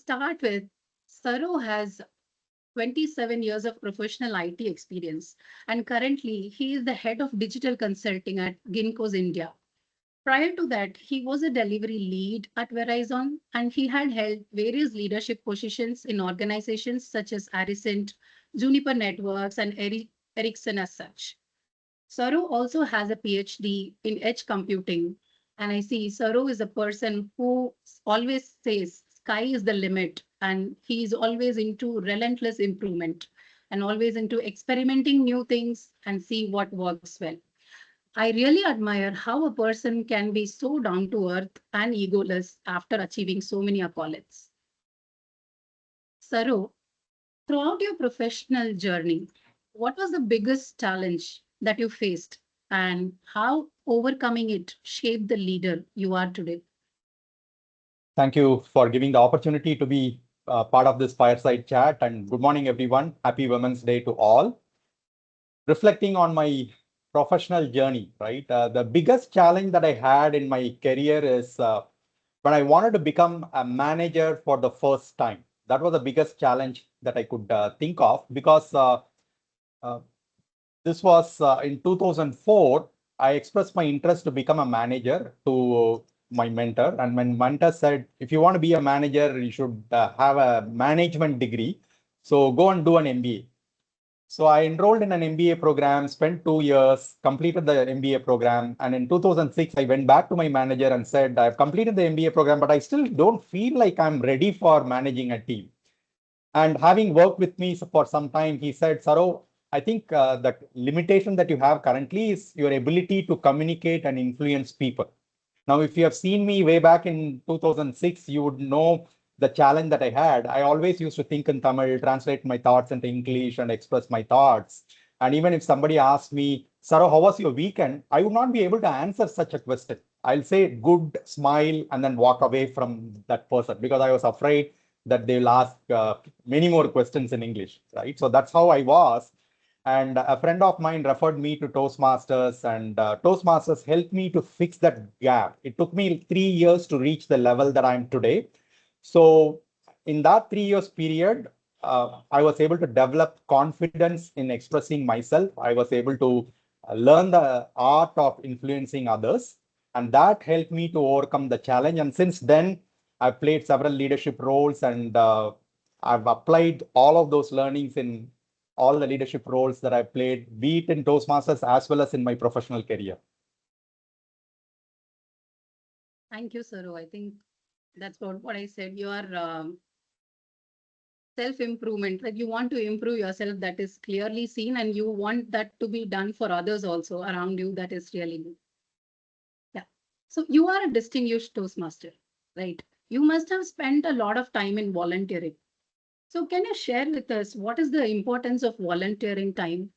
start with, Saro has 27 years of professional IT experience, and currently he is the head of digital consulting at Ginkgo's India. Prior to that, he was a delivery lead at Verizon, and he had held various leadership positions in organizations such as Aricent, Juniper Networks, and Ericsson as such. Saru also has a PhD in edge computing. And I see Saru is a person who always says sky is the limit. And he is always into relentless improvement and always into experimenting new things and see what works well. I really admire how a person can be so down to earth and egoless after achieving so many accolades. Saru, throughout your professional journey, what was the biggest challenge that you faced and how overcoming it shaped the leader you are today? Thank you for giving the opportunity to be part of this fireside chat. And good morning, everyone. Happy Women's Day to all. Reflecting on my professional journey, right? The biggest challenge that I had in my career is when I wanted to become a manager for the first time. That was the biggest challenge that I could think of because uh, this was in 2004. I expressed my interest to become a manager to my mentor. And my mentor said, if you want to be a manager, you should have a management degree. So go and do an MBA. So I enrolled in an MBA program, spent 2 years, completed the MBA program. And in 2006, I went back to my manager and said, I've completed the MBA program, but I still don't feel like I'm ready for managing a team. And having worked with me for some time, he said, Saro, I think the limitation that you have currently is your ability to communicate and influence people. Now, if you have seen me way back in 2006, you would know the challenge that I had. I always used to think in Tamil, translate my thoughts into English and express my thoughts. And even if somebody asked me, Saro, how was your weekend? I would not be able to answer such a question. I'll say good, smile, and then walk away from that person because I was afraid that they'll ask many more questions in English, right? So that's how I was. And a friend of mine referred me to Toastmasters, and Toastmasters helped me to fix that gap. It took me 3 years to reach the level that I'm today. So in that 3 years period, I was able to develop confidence in expressing myself. I was able to learn the art of influencing others, and that helped me to overcome the challenge. And since then, I've played several leadership roles, and I've applied all of those learnings in all the leadership roles that I've played, be it in Toastmasters as well as in my professional career. Thank you, Saru. I think that's what I said. You are self-improvement, like you want to improve yourself, that is clearly seen, and you want that to be done for others also around you. That is really good. Yeah. So you are a distinguished Toastmaster, right? You must have spent a lot of time in volunteering. So can you share with us what is the importance of volunteering time?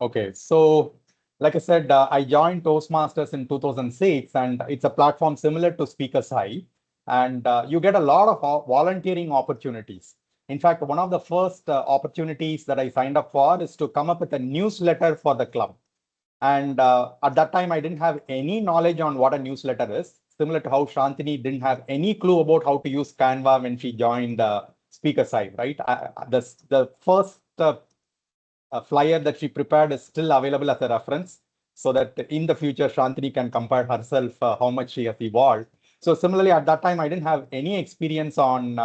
Okay, so like I said, I joined Toastmasters in 2006, and it's a platform similar to Speakers High, and you get a lot of volunteering opportunities. In fact, one of the first opportunities that I signed up for is to come up with a newsletter for the club. And at that time, I didn't have any knowledge on what a newsletter is, similar to how Shanthini didn't have any clue about how to use Canva when she joined Speaker Side, right? The first flyer that she prepared is still available as a reference so that in the future, Shanthini can compare herself how much she has evolved. So similarly, at that time, I didn't have any experience on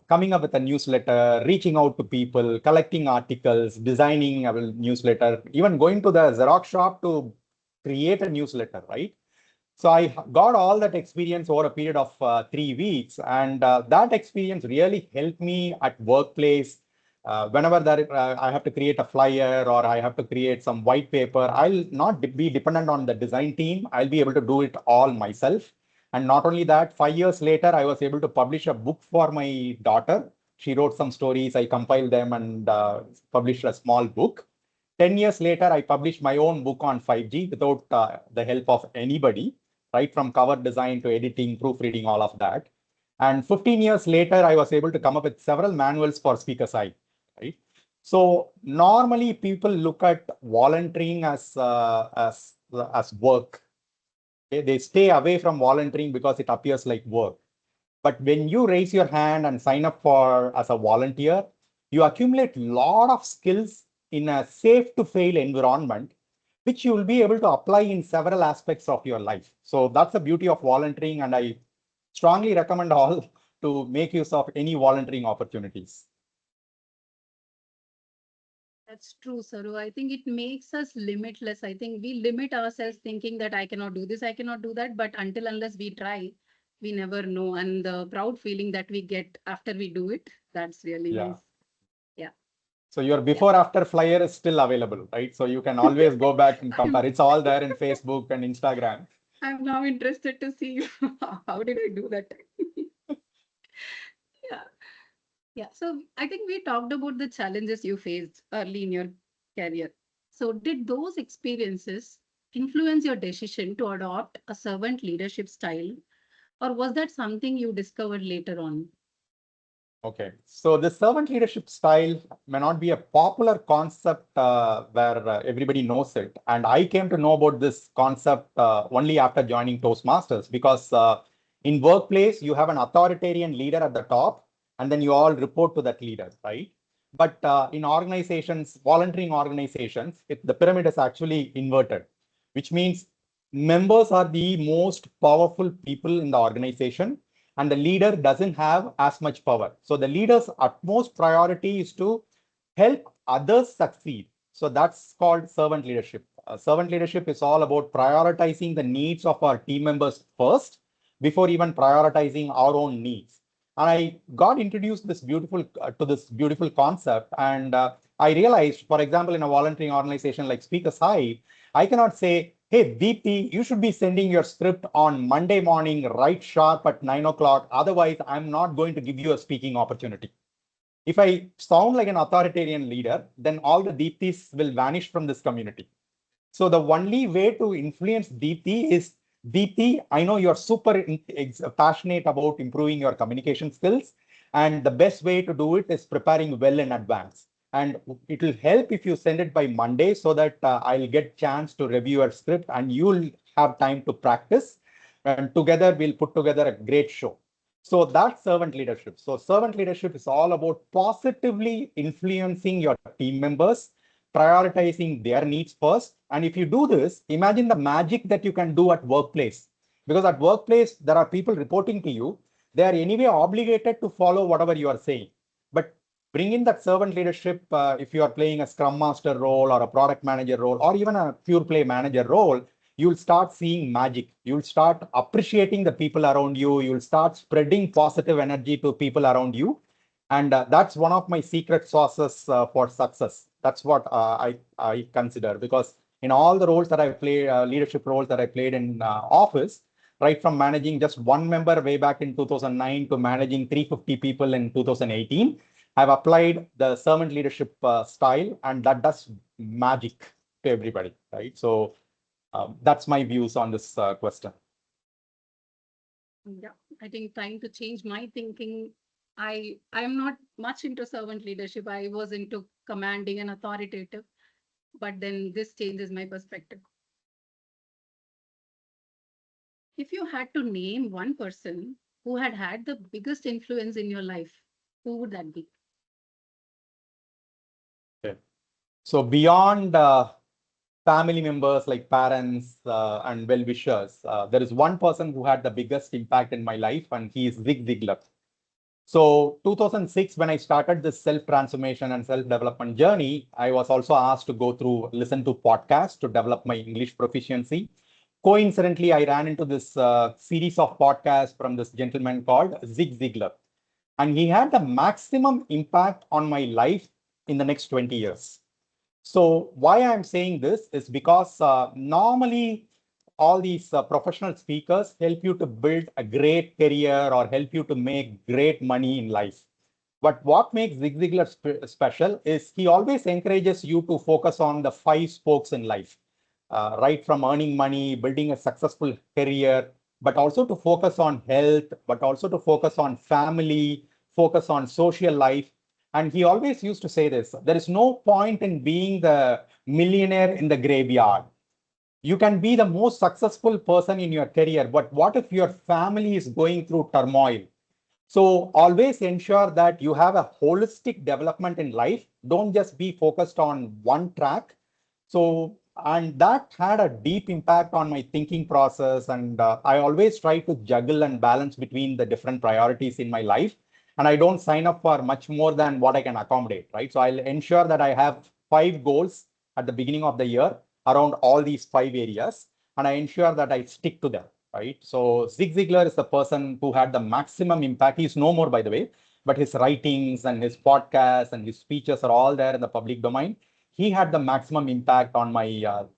coming up with a newsletter, reaching out to people, collecting articles, designing a newsletter, even going to the Xerox shop to create a newsletter, right? So I got all that experience over a period of 3 weeks, and that experience really helped me at workplace. Whenever I have to create a flyer or I have to create some white paper, I'll not be dependent on the design team. I'll be able to do it all myself. And not only that, 5 years later, I was able to publish a book for my daughter. She wrote some stories, I compiled them and published a small book. 10 years later, I published my own book on 5G without the help of anybody, right from cover design to editing, proofreading, all of that. And 15 years later, I was able to come up with several manuals for speaker side, right? So normally people look at volunteering as work. Okay? They stay away from volunteering because it appears like work. But when you raise your hand and sign up for as a volunteer, you accumulate a lot of skills in a safe to fail environment, which you will be able to apply in several aspects of your life. So that's the beauty of volunteering. And I strongly recommend all to make use of any volunteering opportunities. That's true, Saru. I think it makes us limitless. I think we limit ourselves thinking that I cannot do this, I cannot do that. But until unless we try, we never know. And the proud feeling that we get after we do it, that's really Yeah. nice. Yeah. So your Yeah. before after flyer is still available, right? So you can always go back and compare. It's all there in Facebook and Instagram. I'm now interested to see how did I do that? Yeah. Yeah. So I think we talked about the challenges you faced early in your career. So did those experiences influence your decision to adopt a servant leadership style, or was that something you discovered later on? Okay, so the servant leadership style may not be a popular concept where everybody knows it. And I came to know about this concept only after joining Toastmasters, because in workplace, you have an authoritarian leader at the top, and then you all report to that leader, right? But in organizations, volunteering organizations, the pyramid is actually inverted, which means members are the most powerful people in the organization and the leader doesn't have as much power. So the leader's utmost priority is to help others succeed. So that's called servant leadership. Servant leadership is all about prioritizing the needs of our team members first before even prioritizing our own needs. And I got introduced this beautiful to this beautiful concept, and I realized, for example, in a volunteering organization like Speakers Hive, I cannot say, hey, Deepthi, you should be sending your script on Monday morning, right sharp at 9 o'clock. Otherwise, I'm not going to give you a speaking opportunity. If I sound like an authoritarian leader, then all the Deepthis will vanish from this community. So the only way to influence Deepthi is, Deepthi, I know you're super passionate about improving your communication skills. And the best way to do it is preparing well in advance. And it will help if you send it by Monday so that I'll get chance to review your script and you'll have time to practice. And together we'll put together a great show. So that's servant leadership. So servant leadership is all about positively influencing your team members, prioritizing their needs first. And if you do this, imagine the magic that you can do at workplace. Because at workplace, there are people reporting to you. They are anyway obligated to follow whatever you are saying. But bring in that servant leadership if you are playing a scrum master role or a product manager role or even a pure play manager role, you'll start seeing magic. You'll start appreciating the people around you. You'll start spreading positive energy to people around you. And that's one of my secret sauces for success. That's what I consider, because in all the roles that I've played, leadership roles that I played in office, right from managing just one member way back in 2009 to managing 350 people in 2018, I've applied the servant leadership style, and that does magic to everybody, right? So that's my views on this question. Yeah, I think trying to change my thinking. I'm not much into servant leadership. I was into commanding and authoritative, but then this changes my perspective. If you had to name one person who had the biggest influence in your life, who would that be? Okay. So beyond family members like parents and well-wishers, there is one person who had the biggest impact in my life, and he is Zig Ziglar. So 2006, when I started this self-transformation and self-development journey, I was also asked to listen to podcasts to develop my English proficiency. Coincidentally, I ran into this series of podcasts from this gentleman called Zig Ziglar, and he had the maximum impact on my life in the next 20 years. So why I'm saying this is because normally all these professional speakers help you to build a great career or help you to make great money in life. But what makes Zig Ziglar special is he always encourages you to focus on the five spokes in life, right from earning money, building a successful career, but also to focus on health, but also to focus on family, focus on social life. And he always used to say this: there is no point in being the millionaire in the graveyard. You can be the most successful person in your career, but what if your family is going through turmoil? So always ensure that you have a holistic development in life. Don't just be focused on one track. So, and that had a deep impact on my thinking process. And I always try to juggle and balance between the different priorities in my life. And I don't sign up for much more than what I can accommodate, right? So I'll ensure that I have 5 goals at the beginning of the year around all these 5 areas. And I ensure that I stick to them, right? So Zig Ziglar is the person who had the maximum impact. He's no more, by the way, but his writings and his podcasts and his speeches are all there in the public domain. He had the maximum impact on my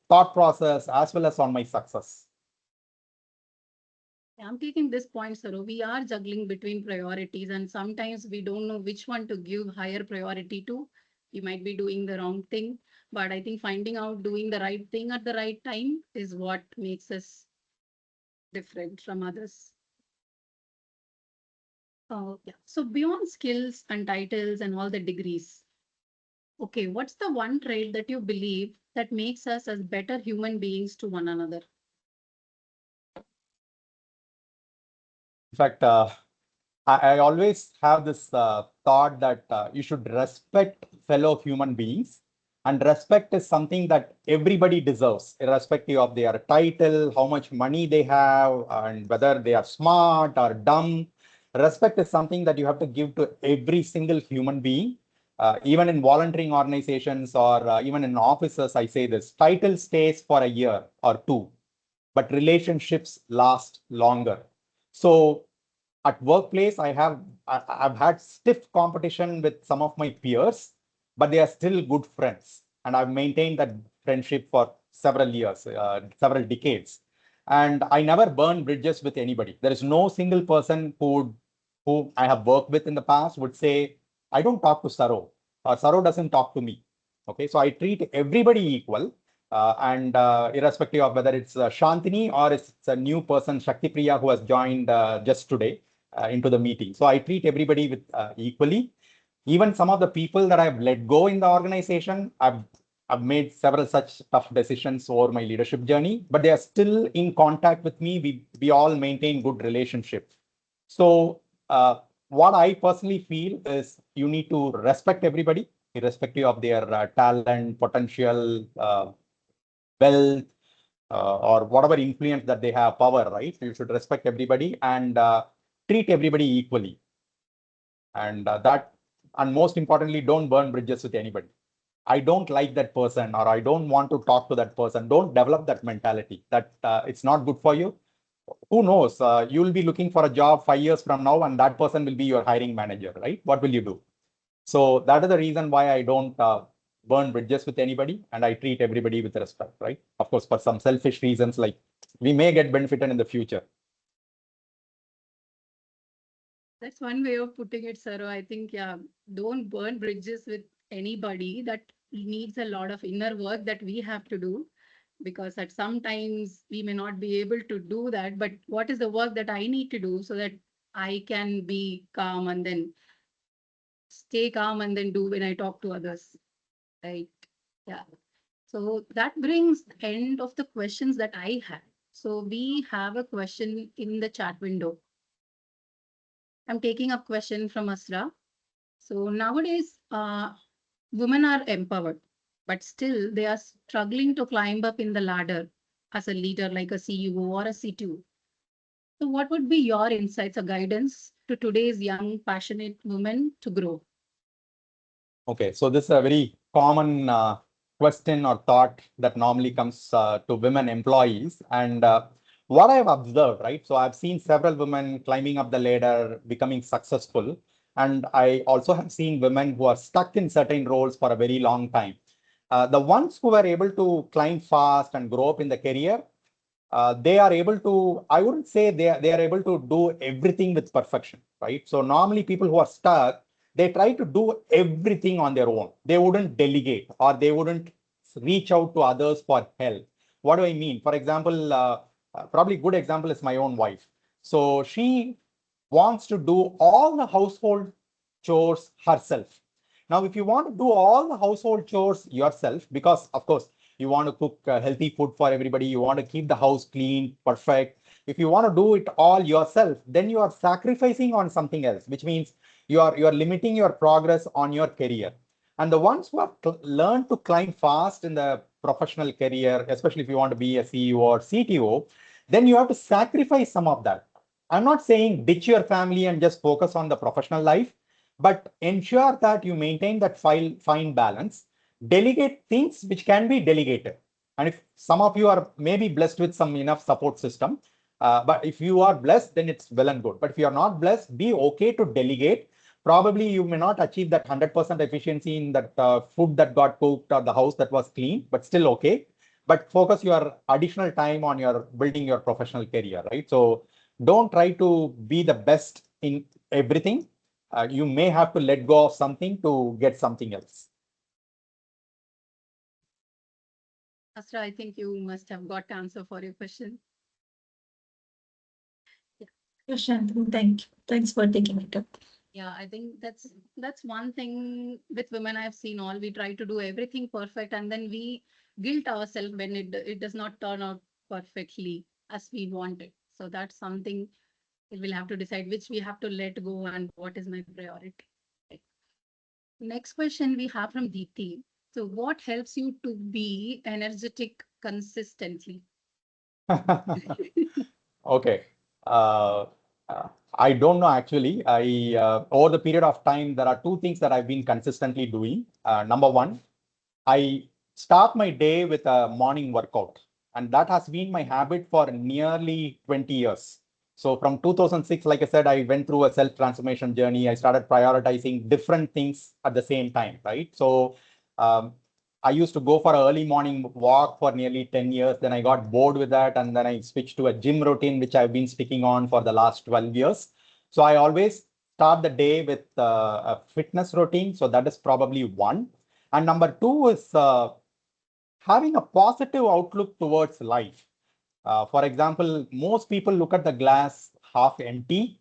thought process as well as on my success. I'm taking this point, Saro. We are juggling between priorities, and sometimes we don't know which one to give higher priority to. We might be doing the wrong thing, but I think finding out doing the right thing at the right time is what makes us different from others. Yeah. So beyond skills and titles and all the degrees, okay, what's the one trait that you believe that makes us as better human beings to one another? In fact, I always have this thought that you should respect fellow human beings, and respect is something that everybody deserves, irrespective of their title, how much money they have, and whether they are smart or dumb. Respect is something that you have to give to every single human being. Even in volunteering organizations or even in offices, I say this: title stays for a year or two, but relationships last longer. So at workplace, I've had stiff competition with some of my peers, but they are still good friends, and I've maintained that friendship for several years, several decades. And I never burn bridges with anybody. There is no single person who I have worked with in the past would say, I don't talk to Saro, or Saro doesn't talk to me. Okay, so I treat everybody equal. And irrespective of whether it's Shanthini or it's a new person, Shakti Priya, who has joined just today into the meeting. So I treat everybody with equally. Even some of the people that I've let go in the organization, I've made several such tough decisions over my leadership journey, but they are still in contact with me. We all maintain good relationships. So what I personally feel is you need to respect everybody, irrespective of their talent, potential, wealth, or whatever influence that they have, power, right? You should respect everybody and treat everybody equally. And and most importantly, don't burn bridges with anybody. I don't like that person or I don't want to talk to that person. Don't develop that mentality that it's not good for you. Who knows? You'll be looking for a job 5 years from now and that person will be your hiring manager, right? What will you do? So that is the reason why I don't burn bridges with anybody and I treat everybody with respect, right? Of course, for some selfish reasons, like we may get benefited in the future. That's one way of putting it, Saro. I think, yeah, don't burn bridges with anybody. That needs a lot of inner work that we have to do, because at sometimes we may not be able to do that. But what is the work that I need to do so that I can be calm and then stay calm and then do when I talk to others, right? Yeah. So that brings the end of the questions that I had. So we have a question in the chat window. I'm taking a question from Asra. So nowadays, women are empowered, but still they are struggling to climb up in the ladder as a leader, like a CEO or a C2. So, what would be your insights or guidance to today's young, passionate women to grow? Okay, so this is a very common question or thought that normally comes to women employees. And what I've observed, right? So I've seen several women climbing up the ladder, becoming successful. And I also have seen women who are stuck in certain roles for a very long time. The ones who were able to climb fast and grow up in the career, they are able to, I wouldn't say they are able to do everything with perfection, right? So normally people who are stuck, they try to do everything on their own. They wouldn't delegate or they wouldn't reach out to others for help. What do I mean? For example, probably good example is my own wife. So she wants to do all the household chores herself. Now, if you want to do all the household chores yourself, because of course you want to cook healthy food for everybody, you want to keep the house clean, perfect. If you want to do it all yourself, then you are sacrificing on something else, which means you are limiting your progress on your career. And the ones who have learned to climb fast in the professional career, especially if you want to be a CEO or CTO, then you have to sacrifice some of that. I'm not saying ditch your family and just focus on the professional life, but ensure that you maintain that fine balance. Delegate things which can be delegated. And if some of you are maybe blessed with some enough support system, but if you are blessed, then it's well and good. But if you are not blessed, be okay to delegate. Probably you may not achieve that 100% efficiency in that food that got cooked or the house that was clean, but still okay. But focus your additional time on your building your professional career, right? So don't try to be the best in everything. You may have to let go of something to get something else. Asra, I think you must have got answer for your question. Yeah, Shanthini, thank you. Thanks for taking it up. Yeah, I think that's one thing with women I've seen. All we try to do everything perfect, and then we guilt ourselves when it does not turn out perfectly as we want it. So that's something we'll have to decide which we have to let go and what is my priority. Right. Next question we have from Deepthi. So what helps you to be energetic consistently? Okay. Uh, I don't know actually. Over the period of time, there are two things that I've been consistently doing. Number one, I start my day with a morning workout, and that has been my habit for nearly 20 years. So from 2006, like I said, I went through a self-transformation journey. I started prioritizing different things at the same time, right? So um, I used to go for an early morning walk for nearly 10 years. Then I got bored with that. And then I switched to a gym routine, which I've been sticking on for the last 12 years. So I always start the day with a fitness routine. So that is probably one. And number two is having a positive outlook towards life. For example, most people look at the glass half empty.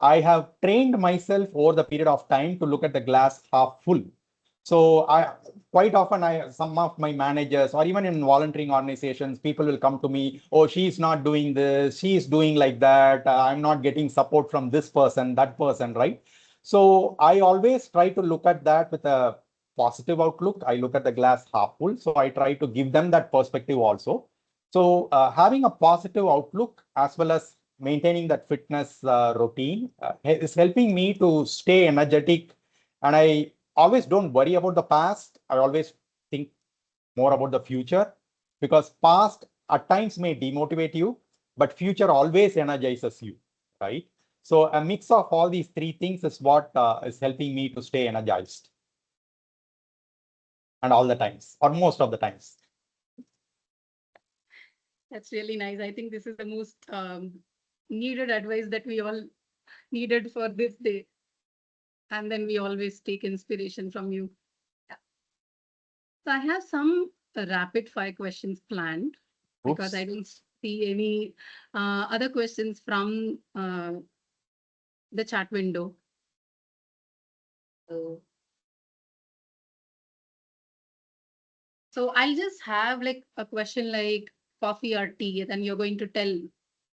I have trained myself over the period of time to look at the glass half full. So I quite often some of my managers or even in volunteering organizations, people will come to me, oh, she's not doing this, she's doing like that. I'm not getting support from this person, that person, right? So I always try to look at that with a positive outlook. I look at the glass half full. So I try to give them that perspective also. So having a positive outlook as well as maintaining that fitness routine is helping me to stay energetic. And I always don't worry about the past. I always think more about the future, because past at times may demotivate you, but future always energizes you, right? So a mix of all these three things is what is helping me to stay energized. And all the times, or most of the times. That's really nice. I think this is the most needed advice that we all needed for this day. And then we always take inspiration from you. Yeah. So I have some rapid fire questions planned because I Oops. don't see any other questions from the chat window. So, so I'll just have like a question like coffee or tea, then you're going to tell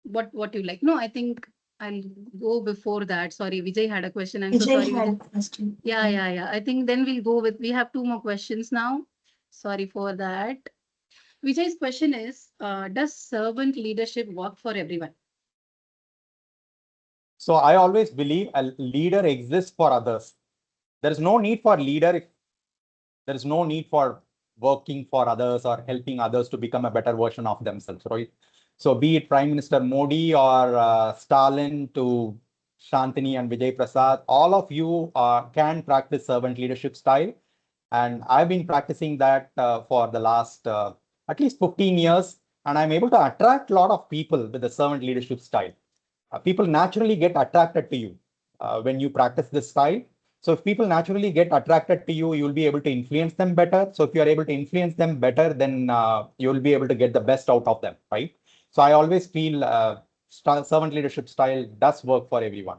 what you like. No, I think I'll go before that. Sorry, Vijay had a question. I'm so Vijay sorry, had Vijay. a question. Yeah. I think then we'll go with, we have two more questions now. Sorry for that. Vijay's question is, does servant leadership work for everyone? So I always believe a leader exists for others. There is no need for leader if there is no need for working for others or helping others to become a better version of themselves, right? So be it Prime Minister Modi or Stalin to Shanthini and Vijay Prasad, all of you can practice servant leadership style. And I've been practicing that for the last at least 15 years. And I'm able to attract a lot of people with the servant leadership style. People naturally get attracted to you when you practice this style. So if people naturally get attracted to you, you'll be able to influence them better. So if you are able to influence them better, then you'll be able to get the best out of them, right? So I always feel servant leadership style does work for everyone.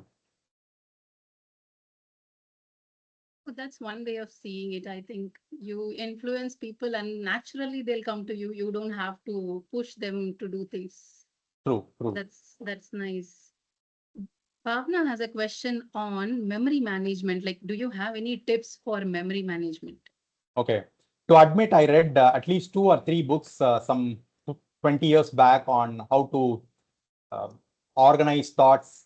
So that's one way of seeing it. I think you influence people and naturally they'll come to you. You don't have to push them to do things. True, true. That's nice. Bhavna has a question on memory management. Like, do you have any tips for memory management? Okay. To admit, I read at least 2 or 3 books some 20 years back on how to uh, organize thoughts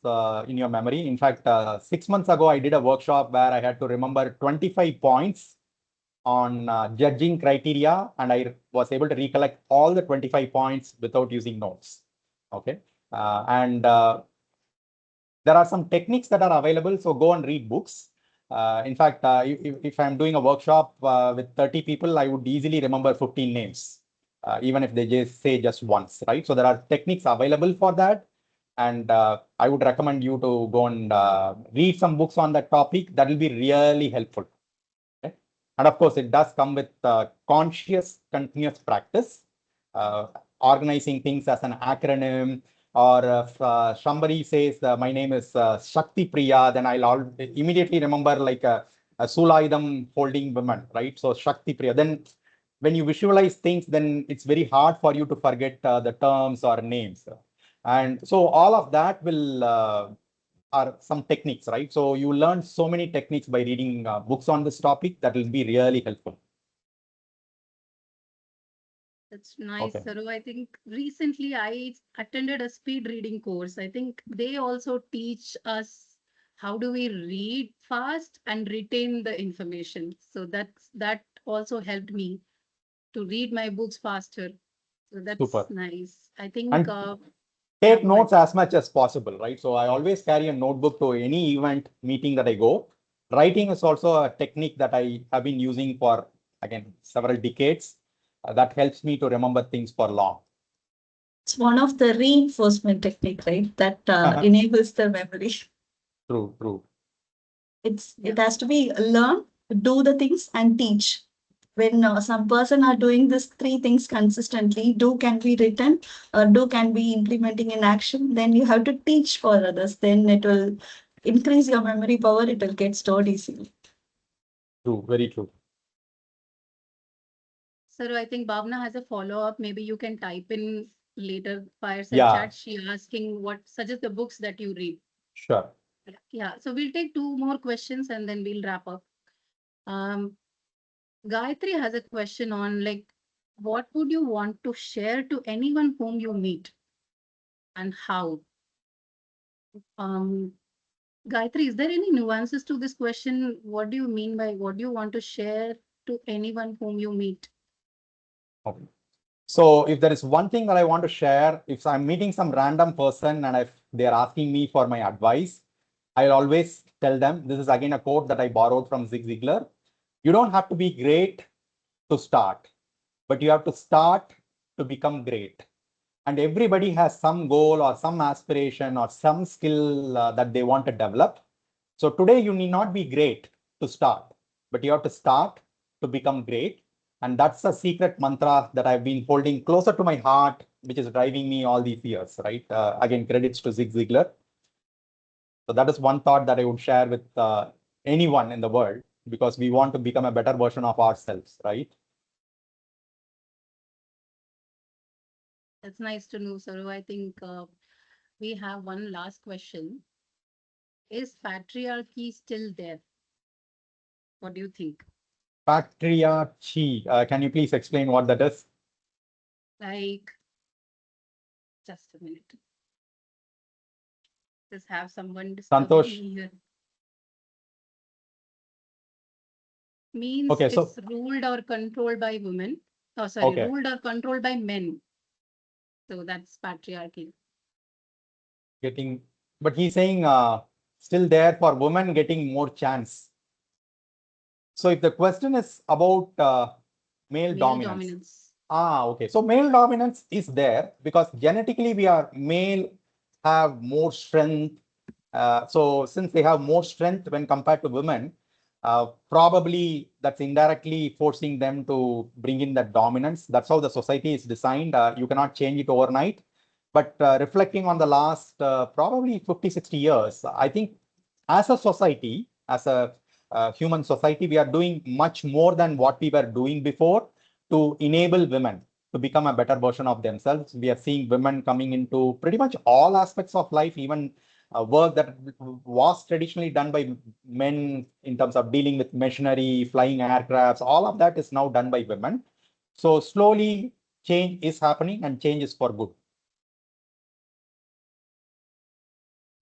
in your memory. In fact, 6 months ago, I did a workshop where I had to remember 25 points on judging criteria, and I was able to recollect all the 25 points without using notes. Okay. And there are some techniques that are available, so go and read books. In fact, if I'm doing a workshop with 30 people, I would easily remember 15 names, even if they just say just once, right? So there are techniques available for that. And I would recommend you to go and read some books on that topic. That will be really helpful. Okay? And of course, it does come with conscious, continuous practice, organizing things as an acronym, or if somebody says my name is Shakti Priya, then I'll immediately remember like a Sulaidam holding woman, right? So Shakti Priya. Then when you visualize things, then it's very hard for you to forget the terms or names. And so all of that will are some techniques, right? So you learn so many techniques by reading books on this topic that will be really helpful. That's nice, Okay. Saru. I think recently I attended a speed reading course. I think they also teach us how do we read fast and retain the information. So that also helped me to read my books faster. So that's Super. nice. I think, And yeah, take go ahead. notes as much as possible, right? So I always carry a notebook to any event meeting that I go. Writing is also a technique that I have been using for, again, several decades. That helps me to remember things for long. It's one of the reinforcement technique, right? That enables the memory. True, true. Yeah. It has to be learn, do the things, and teach. When some person are doing these three things consistently, do can be written, do can be implementing in action. Then you have to teach for others. Then it will increase your memory power. It will get stored easily. True, very true. Saru, I think Bhavna has a follow-up. Maybe you can type in later fireside Yeah, chat. She asking what suggest the books that you read. sure. Yeah, so we'll take two more questions and then we'll wrap up. Um, Gayatri has a question on like, what would you want to share to anyone whom you meet and how? Um, Gayatri, is there any nuances to this question? What do you mean by what do you want to share to anyone whom you meet? Okay. So if there is one thing that I want to share, if I'm meeting some random person and if they're asking me for my advice, I'll always tell them, this is again a quote that I borrowed from Zig Ziglar. You don't have to be great to start, but you have to start to become great. And everybody has some goal or some aspiration or some skill that they want to develop. So today you need not be great to start, but you have to start to become great. And that's a secret mantra that I've been holding closer to my heart, which is driving me all these years, right? Again, credits to Zig Ziglar. So that is one thought that I would share with anyone in the world, because we want to become a better version of ourselves, right? That's nice to know, Saru. I think we have one last question. Is patriarchy still there? What do you think? Patriarchy. Can you please explain what that is? Like, just a minute. Just have someone disturbing Santosh. me here. Means Okay, so it's ruled or controlled by women. Oh, sorry, okay, ruled or controlled by men. So that's patriarchy. getting, but he's saying still there for women getting more chance. So if the question is about male Male dominance, dominance. okay. So male dominance is there because genetically we are male, have more strength. So since they have more strength when compared to women, probably that's indirectly forcing them to bring in that dominance. That's how the society is designed. You cannot change it overnight. But reflecting on the last probably 50, 60 years, I think as a society, as a human society, we are doing much more than what we were doing before to enable women to become a better version of themselves. We are seeing women coming into pretty much all aspects of life, even work that was traditionally done by men in terms of dealing with machinery, flying aircrafts, all of that is now done by women. So slowly change is happening and change is for good.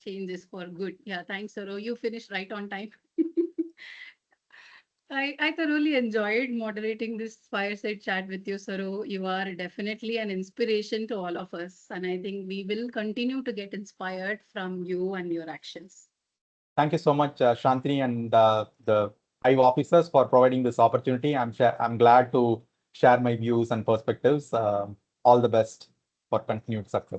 Change is for good. Yeah, thanks, Saro. You finished right on time. I thoroughly enjoyed moderating this fireside chat with you, Saro. You are definitely an inspiration to all of us. And I think we will continue to get inspired from you and your actions. Thank you so much, Shanthini, and the 5 officers for providing this opportunity. I'm glad to share my views and perspectives. All the best for continued success.